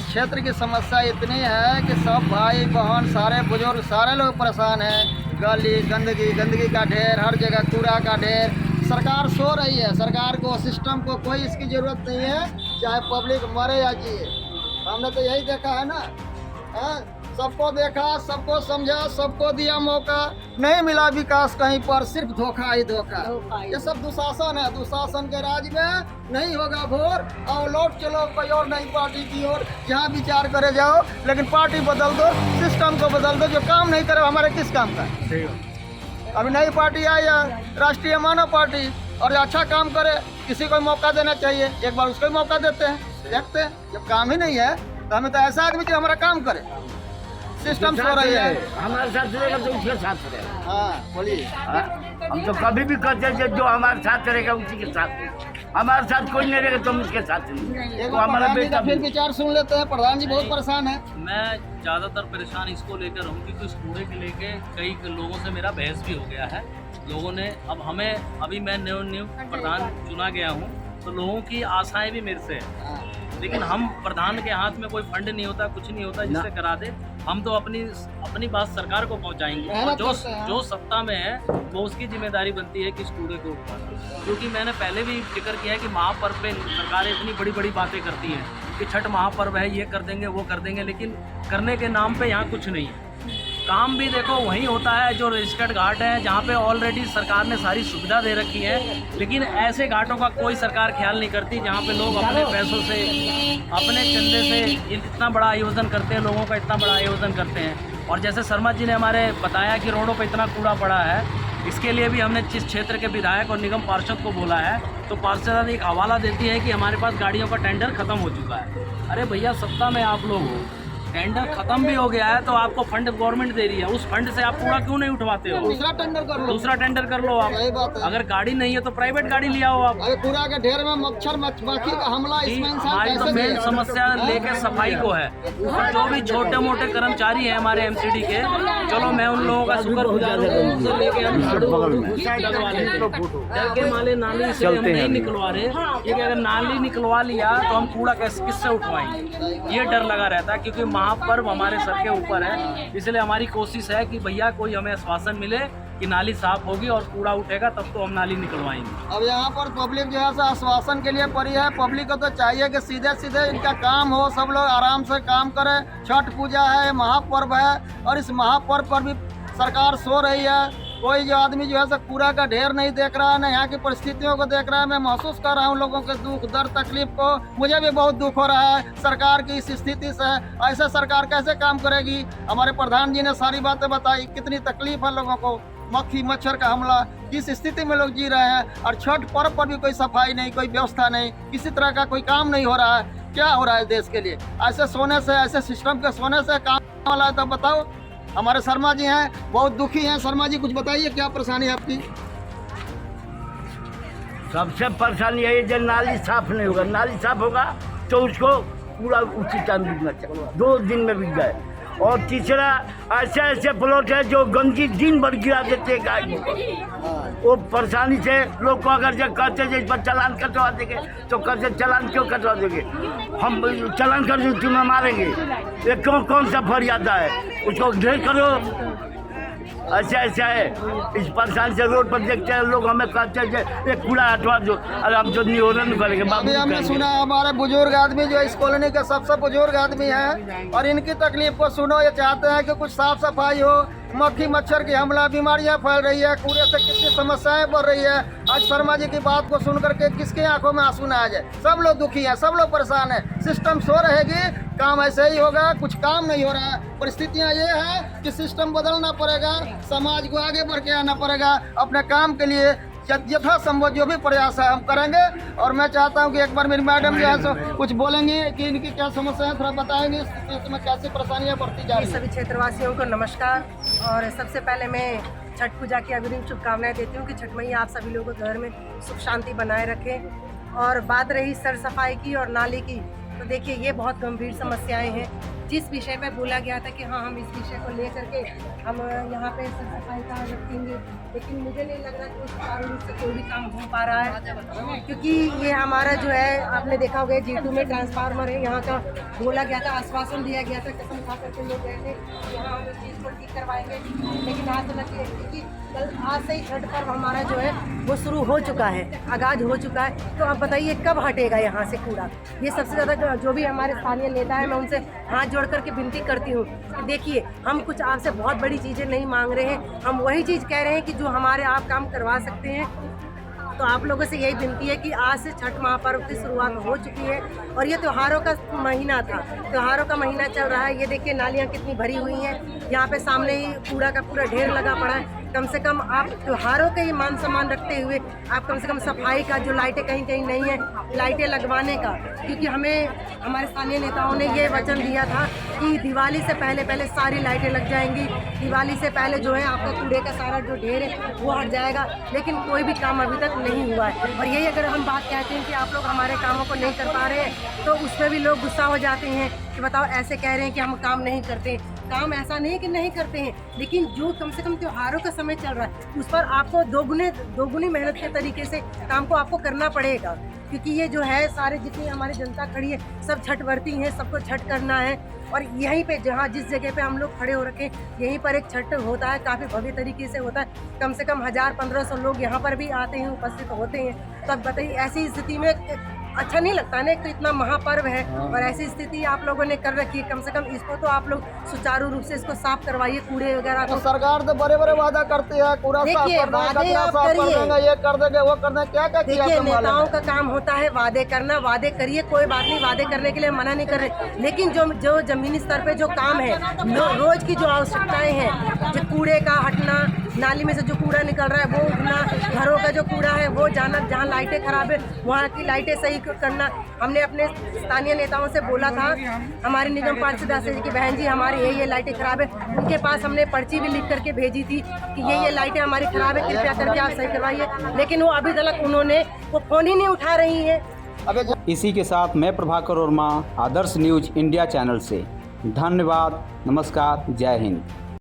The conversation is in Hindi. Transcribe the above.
इस क्षेत्र की समस्या इतनी है कि सब भाई बहन सारे बुजुर्ग सारे लोग परेशान हैं। गली गंदगी का ढेर, हर जगह कूड़ा का ढेर। सरकार सो रही है, सरकार को सिस्टम को कोई इसकी ज़रूरत नहीं है, चाहे पब्लिक मरे या जिए। हमने तो यही देखा है ना, सबको देखा, सबको समझा, सबको दिया मौका, नहीं मिला विकास कहीं पर, सिर्फ धोखा ही धोखा। ये सब दुशासन है, दुशासन के राज में नहीं होगा भोर। और लौट चलो कोई और नई पार्टी की ओर, जहाँ विचार करे जाओ, लेकिन पार्टी बदल दो, सिस्टम को बदल दो। जो काम नहीं करे हमारे किस काम का। अभी नई पार्टी आई है, राष्ट्रीय मानव पार्टी, और अच्छा काम करे किसी को मौका देना चाहिए। एक बार उसको मौका देते हैं, देखते हैं। जब काम ही नहीं है तो हमें तो ऐसा आदमी जो हमारा काम करे। सिस्टम सो रही है, हमारे साथ रहेगा तो उसके साथ रहेगा। हाँ बोलिए। हम तो कभी भी कहते हैं जो हमारे साथ रहेगा उसी के साथ, हमारे साथ कोई नहीं रहेगा तो हम उसके साथ नहीं। एक हमारा बेटा फिर विचार सुन लेते हैं। प्रधान जी बहुत परेशान है। मैं ज़्यादातर परेशान इसको लेकर हूँ क्योंकि इस कूड़े के लेके कई लोगों से मेरा बहस भी हो गया है। लोगों ने अब हमें, अभी मैं न्यू प्रधान चुना गया हूँ तो लोगों की आशाएं भी मेरे से हैं, लेकिन हम प्रधान के हाथ में कोई फंड नहीं होता, कुछ नहीं होता जिससे करा दे। हम तो अपनी बात सरकार को पहुंचाएंगे, और जो सत्ता में है वो उसकी जिम्मेदारी बनती है कि इस कूड़े को उठाना। क्योंकि मैंने पहले भी जिक्र किया है कि महापर्व पे सरकारें इतनी बड़ी बड़ी बातें करती हैं कि छठ महापर्व है, ये कर देंगे वो कर देंगे, लेकिन करने के नाम पे यहाँ कुछ नहीं है। काम भी देखो वहीं होता है जो रजिस्टर्ड घाट है, जहाँ पे ऑलरेडी सरकार ने सारी सुविधा दे रखी है, लेकिन ऐसे घाटों का कोई सरकार ख्याल नहीं करती जहाँ पे लोग अपने पैसों से, अपने चंदे से इतना बड़ा आयोजन करते हैं, लोगों का इतना बड़ा आयोजन करते हैं। और जैसे शर्मा जी ने हमारे बताया कि रोडों पर इतना कूड़ा पड़ा है, इसके लिए भी हमने जिस क्षेत्र के विधायक और निगम पार्षद को बोला है, तो पार्षद एक हवाला देती है कि हमारे पास गाड़ियों का टेंडर खत्म हो चुका है। अरे भैया, सत्ता में आप लोग हो, टेंडर खत्म भी हो गया है तो आपको फंड गवर्नमेंट दे रही है, उस फंड से आप कूड़ा क्यों नहीं उठवाते हो? दूसरा टेंडर कर लो, दूसरा टेंडर कर लो आप। सही बात है। अगर गाड़ी नहीं है तो प्राइवेट गाड़ी ले आओ आप। अरे कूड़ा के ढेर में मच्छर मक्खी का हमला, इसमें इंसान हमारी तो कैसे मेन जिएगा? समस्या लेके सफाई को है। और जो भी छोटे मोटे कर्मचारी हैं हमारे एमसीडी के, चलो मैं उन लोगों का शुक्रगुजार हूं, उनसे लेके हम जल के माले नाली से हम नहीं निकलवा रहे, क्योंकि अगर नाली निकलवा लिया तो हम कूड़ा किससे उठवाएंगे, ये डर लगा रहता है। क्योंकि महापर्व हमारे सर के ऊपर है, इसलिए हमारी कोशिश है कि भैया कोई हमें आश्वासन मिले कि नाली साफ होगी और कूड़ा उठेगा, तब तो हम नाली निकलवाएंगे। अब यहाँ पर पब्लिक जो है सो आश्वासन के लिए पड़ी है। पब्लिक को तो चाहिए कि सीधे सीधे इनका काम हो, सब लोग आराम से काम करें। छठ पूजा है, महापर्व है, और इस महापर्व पर भी सरकार सो रही है। कोई जो आदमी जो है सो कूड़ा का ढेर नहीं देख रहा है, न यहाँ की परिस्थितियों को देख रहा है। मैं महसूस कर रहा हूँ लोगों के दुख दर्द तकलीफ को, मुझे भी बहुत दुख हो रहा है सरकार की इस स्थिति से। ऐसे सरकार कैसे काम करेगी? हमारे प्रधान जी ने सारी बातें बताई, कितनी तकलीफ है लोगों को, मक्खी मच्छर का हमला, किस स्थिति में लोग जी रहे हैं। और छठ पर्व पर भी कोई सफाई नहीं, कोई व्यवस्था नहीं, किसी तरह का कोई काम नहीं हो रहा है। क्या हो रहा है देश के लिए? ऐसे सोने से, ऐसे सिस्टम के सोने से काम वाला है? तब बताओ। हमारे शर्मा जी हैं, बहुत दुखी हैं। शर्मा जी कुछ बताइए, क्या परेशानी है आपकी? सबसे परेशानी यही जब नाली साफ नहीं होगा, नाली साफ होगा तो उसको पूरा उसी टाइम बिकना चाहिए, 2 दिन में बिक जाए। और तीसरा, ऐसे ऐसे प्लॉट है जो गंदगी दिन भर गिरा देते हैं गाड़ी को, वो परेशानी से लोग को अगर जब कहते हैं इस पर चालान कटवा देंगे तो कहते चालान क्यों कटवा देंगे, हम चालान कर देंगे तुम्हें मारेंगे। ये कौन सा फरियाद है, उसको ढेर करो। ऐसा ऐसा है, इस परेशानी से रोड पर देखते हैं लोग, हमें कहते हैं कि एक कूड़ा हटवा दो, अरे हम जो निवेदन करेंगे। अभी हमने सुना हमारे बुजुर्ग आदमी जो इस कॉलोनी के सबसे बुजुर्ग आदमी हैं, और इनकी तकलीफ को सुनो। ये चाहते हैं कि कुछ साफ सफाई हो, मक्खी मच्छर की हमला, बीमारियां फैल रही है, कूड़े से कितनी समस्याएं बढ़ रही है। आज शर्मा जी की बात को सुन करके किसके आंखों में आंसू न आ जाए? सब लोग दुखी हैं, सब लोग परेशान हैं। सिस्टम सो रहेगी, काम ऐसे ही होगा, कुछ काम नहीं हो रहा है। परिस्थितियां ये है कि सिस्टम बदलना पड़ेगा, समाज को आगे बढ़ के आना पड़ेगा। अपने काम के लिए यथासंभव जो भी प्रयास है हम करेंगे। और मैं चाहता हूं कि एक बार मेरी मैडम जो है सो कुछ बोलेंगी कि इनकी क्या समस्या है, थोड़ा बताएंगे इसमें कैसी परेशानियां बढ़ती जा रही हैं। सभी क्षेत्रवासियों को नमस्कार। और सबसे पहले मैं छठ पूजा की अग्रिम शुभकामनाएं देती हूँ कि छठ मैया आप सभी लोगों के घर में सुख शांति बनाए रखें। और बात रही सर सफाई की और नाली की, तो देखिए ये बहुत गंभीर समस्याएं हैं। जिस विषय पे बोला गया था कि हाँ हम इस विषय को ले करके हम यहाँ पे साफ सफाई का रखेंगे, लेकिन मुझे नहीं लग रहा कि उस कारण से कोई भी काम हो पा रहा है, क्योंकि ये हमारा जो है आपने देखा होगा G2 में ट्रांसफार्मर है, यहाँ का बोला गया था, आश्वासन दिया गया था, कसम खा करके लोग गए थे यहाँ हम इस चीज़ को ठीक करवाएंगे, लेकिन आज तो लगती है क्योंकि कल आज से ही छठ पर्व हमारा जो है वो शुरू हो चुका है, आगाज हो चुका है। तो अब बताइए कब हटेगा यहाँ से कूड़ा। ये सबसे ज़्यादा जो भी हमारे स्थानीय नेता है, मैं उनसे हाथ जोड़ करके विनती करती हूँ कि देखिए हम कुछ आपसे बहुत बड़ी चीज़ें नहीं मांग रहे हैं, हम वही चीज़ कह रहे हैं कि जो हमारे आप काम करवा सकते हैं। तो आप लोगों से यही विनती है कि आज से छठ महापर्व की शुरुआत हो चुकी है और ये त्योहारों का महीना था, त्योहारों का महीना चल रहा है। ये देखिए नालियाँ कितनी भरी हुई हैं, यहाँ पे सामने ही कूड़ा का पूरा ढेर लगा पड़ा है। कम से कम आप त्योहारों के ही मान सम्मान रखते हुए आप कम से कम सफाई का, जो लाइटें कहीं कहीं नहीं है लाइटें लगवाने का, क्योंकि हमें हमारे स्थानीय नेताओं ने ये वचन दिया था कि दिवाली से पहले पहले सारी लाइटें लग जाएंगी, दिवाली से पहले जो है आपका कूड़े का सारा जो ढेर है वो हट जाएगा, लेकिन कोई भी काम अभी तक नहीं हुआ है। और यही अगर हम बात कहते हैं कि आप लोग हमारे कामों को नहीं कर पा रहे हैं तो उस पर भी लोग गुस्सा हो जाते हैं कि बताओ ऐसे कह रहे हैं कि हम काम नहीं करते। काम ऐसा नहीं है कि नहीं करते हैं, लेकिन जो कम से कम त्योहारों का समय चल रहा है उस पर आपको दोगुनी मेहनत के तरीके से काम को आपको करना पड़ेगा, क्योंकि ये जो है सारे जितनी हमारी जनता खड़ी है सब छठ व्रती हैं, सबको छठ करना है। और यहीं पे जहाँ जिस जगह पे हम लोग खड़े हो रखे यहीं पर एक छठ होता है, काफ़ी भव्य तरीके से होता है, कम से कम 1000-1500 लोग यहाँ पर भी आते हैं, उपस्थित होते हैं। तो अब बताइए ऐसी स्थिति में अच्छा नहीं लगता ना, एक तो इतना महापर्व है और ऐसी स्थिति आप लोगों ने कर रखी है। कम से कम इसको तो आप लोग सुचारू रूप से इसको साफ करवाइए, कूड़े वगैरह तो को। सरकार तो बड़े बड़े वादा करती है, कूड़ा साफ देखिए, कर देंगे, वादे कचरा आप साफ कर करिए। देंगे, ये कर देंगे, वो कर देंगे, क्या क्या किया देखिए तुम वालों नेताओं ने? का काम होता है वादे करना, वादे करिए, कोई बात नहीं, वादे करने के लिए मना नहीं कर रहे, लेकिन जो जमीनी स्तर पे जो काम है, रोज की जो आवश्यकताएं हैं, जो कूड़े का हटना, नाली में से जो कूड़ा निकल रहा है वो उठना, घरों का जो कूड़ा है वो जाना, जहाँ लाइटें खराब है वहाँ की लाइटें सही करना। हमने अपने स्थानीय नेताओं से बोला था, हमारे निगम पार्षद जी की बहन जी हमारी ये लाइटें खराब है, उनके पास हमने पर्ची भी लिख करके भेजी थी कि ये लाइटें हमारी खराब है, कृपया करके आप सही करवाइए, लेकिन वो अभी तक उन्होंने वो फ़ोन ही नहीं उठा रही है। इसी के साथ मैं प्रभाकर वर्मा, आदर्श न्यूज इंडिया चैनल से। धन्यवाद, नमस्कार, जय हिंद।